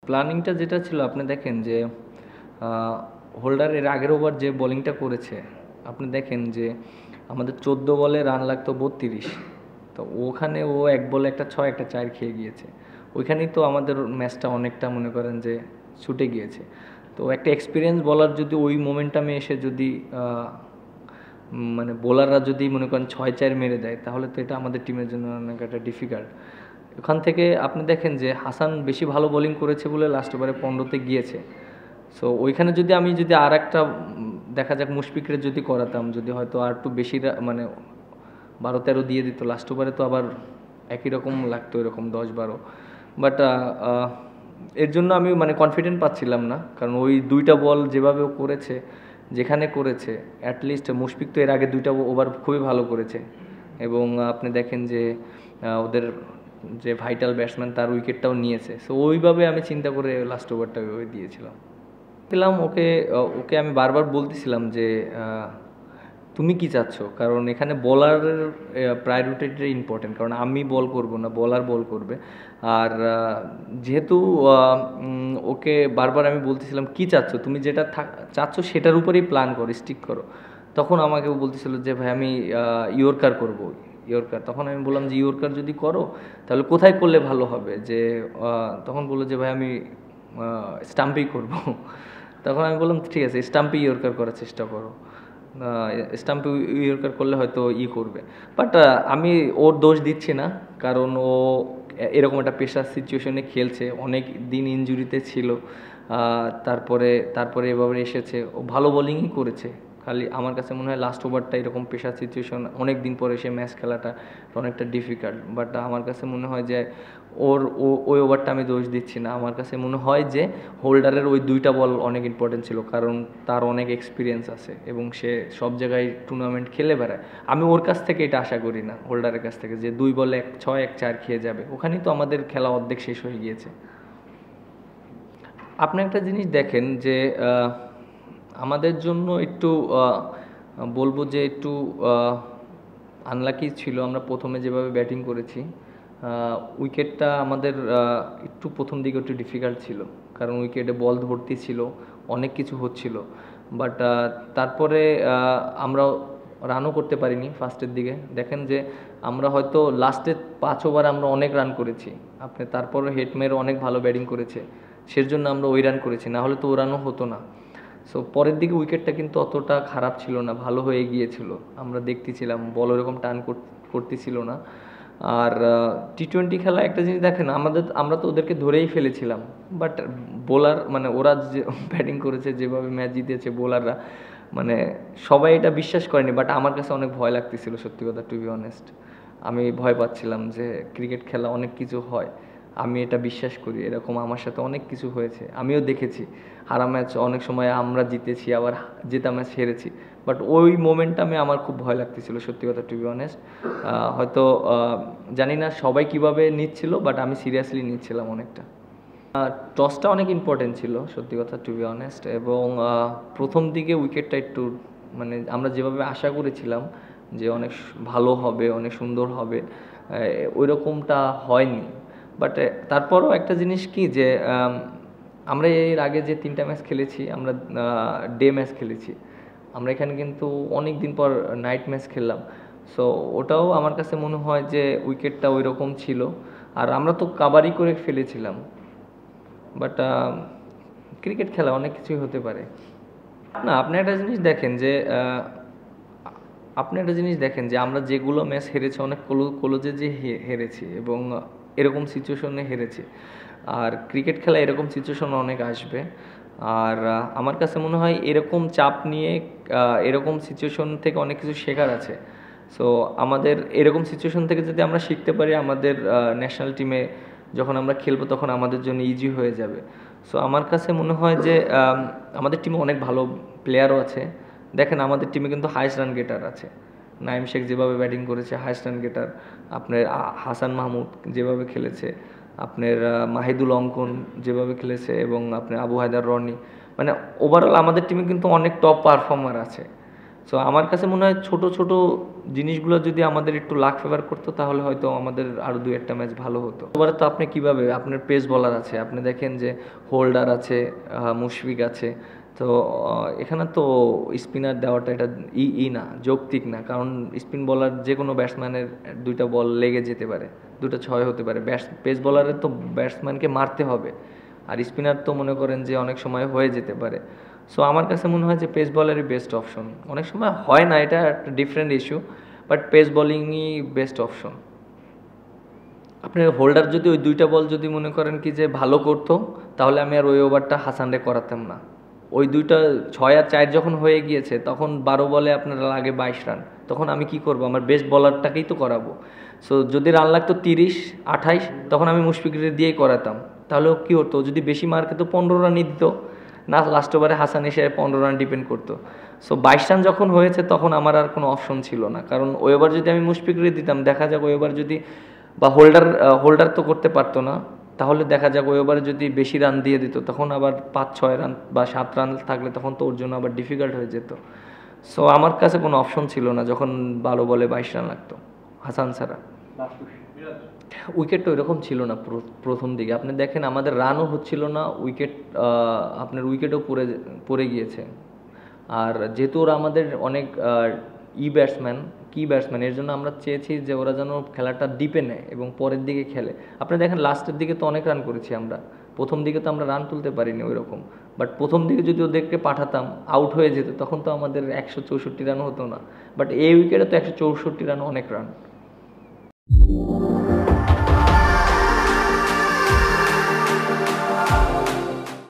প্ল্যানিংটা যেটা ছিল আপনি দেখেন যে হোল্ডার এর আগের ওভার যে বোলিংটা করেছে, আপনি দেখেন যে আমাদের 14 বলে রান লাগতো 32, তো ওখানে ও এক বলে একটা 6 একটা 4 খেয়ে গিয়েছে। ওইখানেই তো আমাদের ম্যাচটা অনেকটা মনে করেন যে ছুটে গিয়েছে। তো একটা এক্সপিরিয়েন্স বলার যদি ওই মোমেন্টামে এসে যদি মানে বোলাররা যদি মনে করেন 6-4 মেরে দেয়, তাহলে তো এটা আমাদের টিমের জন্য অনেক একটা ডিফিকাল্ট। ওখান থেকে আপনি দেখেন যে হাসান বেশি ভালো বোলিং করেছে বলে লাস্ট ওভারে 15-তে গিয়েছে। সো ওইখানে যদি আমি যদি আর একটা দেখা যাক মুশফিকরে যদি করাতাম, যদি হয়তো আর একটু বেশি মানে 12-13 দিয়ে দিত লাস্ট ওভারে, তো আবার একই রকম লাগতো, এরকম 10-12। বাট এর জন্য আমি মানে কনফিডেন্ট পাচ্ছিলাম না, কারণ ওই দুইটা বল যেভাবে ও করেছে, যেখানে করেছে, অ্যাটলিস্ট মুশফিক তো এর আগে দুইটা ওভার খুবই ভালো করেছে। এবং আপনি দেখেন যে ওদের যে ভাইটাল ব্যাটসম্যান তার উইকেটটাও নিয়েছে। সো ওইভাবে আমি চিন্তা করে লাস্ট ওভারটা ওই দিয়েছিলাম। পেলাম ওকে। ওকে আমি বারবার বলতেছিলাম যে তুমি কি চাচ্ছ, কারণ এখানে বলারের প্রায়োরিটিটা ইম্পর্টেন্ট, কারণ আমি বল করব না, বলার বল করবে। আর যেহেতু ওকে বারবার আমি বলতেছিলাম কি চাচ্ছ, তুমি যেটা চাচ্ছ সেটার উপরেই প্ল্যান করো, স্টিক করো। তখন আমাকে বলতেছিল যে ভাই আমি ইয়র্কার করব, ইয়র্কার। তখন আমি বললাম যে ইয়র্কার যদি করো তাহলে কোথায় করলে ভালো হবে, যে তখন বললো যে ভাই আমি স্টাম্পেই করব। তখন আমি বললাম ঠিক আছে, স্টাম্পে ইয়র্কার করার চেষ্টা করো, স্টাম্পে ইয়র্কার করলে হয়তো করবে। বাট আমি ওর দোষ দিচ্ছি না, কারণ ও এরকম একটা পেশার সিচুয়েশনে খেলছে, অনেক দিন ইনজুরিতে ছিল, তারপরে তারপরে এভাবে এসেছে, ও ভালো বোলিংই করেছে। খালি আমার কাছে মনে হয় লাস্ট ওভারটা এরকম প্রেশার সিচুয়েশন অনেক দিন পরে এসে ম্যাচ খেলাটা অনেকটা ডিফিকাল্ট। বাট আমার কাছে মনে হয় যে ওই ওভারটা আমি দোষ দিচ্ছি না। আমার কাছে মনে হয় যে হোল্ডারের ওই দুইটা বল অনেক ইম্পর্টেন্ট ছিল, কারণ তার অনেক এক্সপিরিয়েন্স আছে এবং সে সব জায়গায় টুর্নামেন্ট খেলে বেড়ায়। আমি ওর কাছ থেকে এটা আশা করি না, হোল্ডারের কাছ থেকে, যে 2 বলে 6 1 4 খেয়ে যাবে। ওখানেই তো আমাদের খেলা অর্ধেক শেষ হয়ে গিয়েছে। আপনি একটা জিনিস দেখেন যে আমাদের জন্য একটু বলবো যে একটু আনলাকি ছিল আমরা প্রথমে যেভাবে ব্যাটিং করেছি। উইকেটটা আমাদের একটু প্রথম দিকে একটু ডিফিকাল্ট ছিল, কারণ উইকেটে বল ধরতে ছিল, অনেক কিছু হচ্ছিল। বাট তারপরে আমরা রানও করতে পারিনি ফার্স্টের দিকে। দেখেন যে আমরা হয়তো লাস্টের 5 ওভার আমরা অনেক রান করেছি, আপনি তারপরে হেটমের অনেক ভালো ব্যাটিং করেছে, সের জন্য আমরা ওই রান করেছি, না হলে তো ও রানও হতো না। সো পরের দিকে উইকেটটা কিন্তু অতটা খারাপ ছিল না, ভালো হয়ে গিয়েছিল, আমরা দেখতেছিলাম বল ওরকম টান করতেছিল না। আর টি-20 খেলা একটা জিনিস দেখেন, আমরা তো ওদেরকে ধরেই ফেলেছিলাম। বাট বোলার মানে ওরা যে ব্যাটিং করেছে, যেভাবে ম্যাচ জিতেছে বোলাররা, মানে সবাই এটা বিশ্বাস করেনি। বাট আমার কাছে অনেক ভয় লাগতেছিল, সত্যি কথা, টু বি অনেস্ট। আমি ভয় পাচ্ছিলাম যে ক্রিকেট খেলা অনেক কিছু হয়, আমি এটা বিশ্বাস করি, এরকম আমার সাথে অনেক কিছু হয়েছে, আমিও দেখেছি। হারা ম্যাচ অনেক সময় আমরা জিতেছি, আবার জেতা ম্যাচ হেরেছি। বাট ওই মোমেন্টামে আমার খুব ভয় লাগতেছিল, সত্যি কথা, টু বি অনেস্ট। হয়তো জানি না সবাই কিভাবে নিচ্ছিল, বাট আমি সিরিয়াসলি নিচ্ছিলাম অনেকটা। টসটা অনেক ইম্পর্টেন্ট ছিল, সত্যি কথা, টু বি অনেস্ট। এবং প্রথম দিকে উইকেটটা একটু মানে আমরা যেভাবে আশা করেছিলাম যে অনেক ভালো হবে, অনেক সুন্দর হবে, ওই রকমটা হয়নি। বাট তারপরও একটা জিনিস কি, যে আমরা এর আগে যে 3টা ম্যাচ খেলেছি, আমরা ডে ম্যাচ খেলেছি, আমরা এখানে কিন্তু অনেক দিন পর নাইট ম্যাচ খেললাম। সো ওটাও আমার কাছে মনে হয় যে উইকেটটা ওই রকম ছিল, আর আমরা তো কাবারই করে ফেলেছিলাম। বাট ক্রিকেট খেলা অনেক কিছুই হতে পারে। না, আপনি একটা জিনিস দেখেন যে আমরা যেগুলো ম্যাচ হেরেছি, অনেক ক্লোজে যে হেরেছি, এবং এরকম সিচুয়েশনে হেরেছি। আর ক্রিকেট খেলা এরকম সিচুয়েশন অনেক আসবে। আর আমার কাছে মনে হয় এরকম চাপ নিয়ে এরকম সিচুয়েশন থেকে অনেক কিছু শেখার আছে। সো আমাদের এরকম সিচুয়েশন থেকে যদি আমরা শিখতে পারি, আমাদের ন্যাশনাল টিমে যখন আমরা খেলবো তখন আমাদের জন্য ইজি হয়ে যাবে। সো আমার কাছে মনে হয় যে আমাদের টিমে অনেক ভালো প্লেয়ারও আছে। দেখেন আমাদের টিমে কিন্তু হাইস্ট রান গেটার আছে, নাইম শেখ যেভাবে ব্যাটিং করেছে, হাইস্ট রান গেটার। আপনার হাসান মাহমুদ যেভাবে খেলেছে, আপনার মাহিদুল অঙ্কন যেভাবে খেলেছে, এবং আপনার আবু হায়দার রনি, মানে ওভারঅল আমাদের টিমে কিন্তু অনেক টপ পারফর্মার আছে। সো আমার কাছে মনে হয় ছোট ছোট জিনিসগুলো যদি আমাদের একটু লাক ফেভার করতো তাহলে হয়তো আমাদের আরও দু একটা ম্যাচ ভালো হতো। এবারে তো আপনি কিভাবে, আপনার পেস বলার আছে, আপনি দেখেন যে হোল্ডার আছে, মুশফিক আছে, তো এখানে তো স্পিনার দেওয়াটা এটা না, যৌক্তিক না, কারণ স্পিন বলার যে কোনো ব্যাটসম্যানের দুইটা বল লেগে যেতে পারে, দুটো ছয় হতে পারে, পেস বলারের তো ব্যাটসম্যানকে মারতে হবে, আর স্পিনার তো মনে করেন যে অনেক সময় হয়ে যেতে পারে। সো আমার কাছে মনে হয় যে পেস বলারই বেস্ট অপশন। অনেক সময় হয় না, এটা একটা ডিফারেন্ট ইস্যু, বাট পেস বোলিংই বেস্ট অপশন। আপনার হোল্ডার যদি ওই দুইটা বল যদি মনে করেন কি যে ভালো করতো, তাহলে আমি আর ওই ওভারটা হাসানরে করাতাম না। ওই দুইটা 6 আর 4 যখন হয়ে গিয়েছে, তখন 12 বলে আপনার লাগে 22 রান, তখন আমি কি করব, আমার বেস্ট বলারটাকেই তো করাবো। সো যদি রান লাগতো 30-28, তখন আমি মুশফিকরে দিয়েই করাতাম, তাহলে কি হতো, যদি বেশি মার্কে তো 15 রানই দিত না, লাস্ট ওভারে হাসান এসে 15 রান ডিপেন্ড করতো। সো 22 রান যখন হয়েছে তখন আমার আর কোনো অপশন ছিল না, কারণ ওই ওভার যদি আমি মুশফিকরে দিতাম, দেখা যাক ওই ওভার যদি, বা হোল্ডার তো করতে পারতো না, তাহলে দেখা যাক ওই ওভারে যদি বেশি রান দিয়ে দিত, তখন আবার 5-6 রান বা 7 রান থাকলে তখন তো ওর জন্য আবার ডিফিকাল্ট হয়ে যেত। সো আমার কাছে কোনো অপশন ছিল না যখন 12 বলে 22 রান লাগতো হাসান ছাড়া। উইকেট তো এরকম ছিল না প্রথম দিকে, আপনি দেখেন আমাদের রানও হচ্ছিল না, আপনার উইকেটও পড়ে গিয়েছে। আর যেহেতু ওরা আমাদের অনেক ব্যাটসম্যান, এর জন্য আমরা চেয়েছি যে ওরা যেন খেলাটা ডিপে নেয় এবং পরের দিকে খেলে। আপনি দেখেন লাস্টের দিকে তো অনেক রান করেছি আমরা, প্রথম দিকে তো আমরা রান তুলতে পারিনি ওই রকম, বাট প্রথম দিকে যদি ওদেরকে পাঠাতাম আউট হয়ে যেত, তখন তো আমাদের 164 রান হতো না, বাট এই উইকেটে তো 164 রান অনেক রান।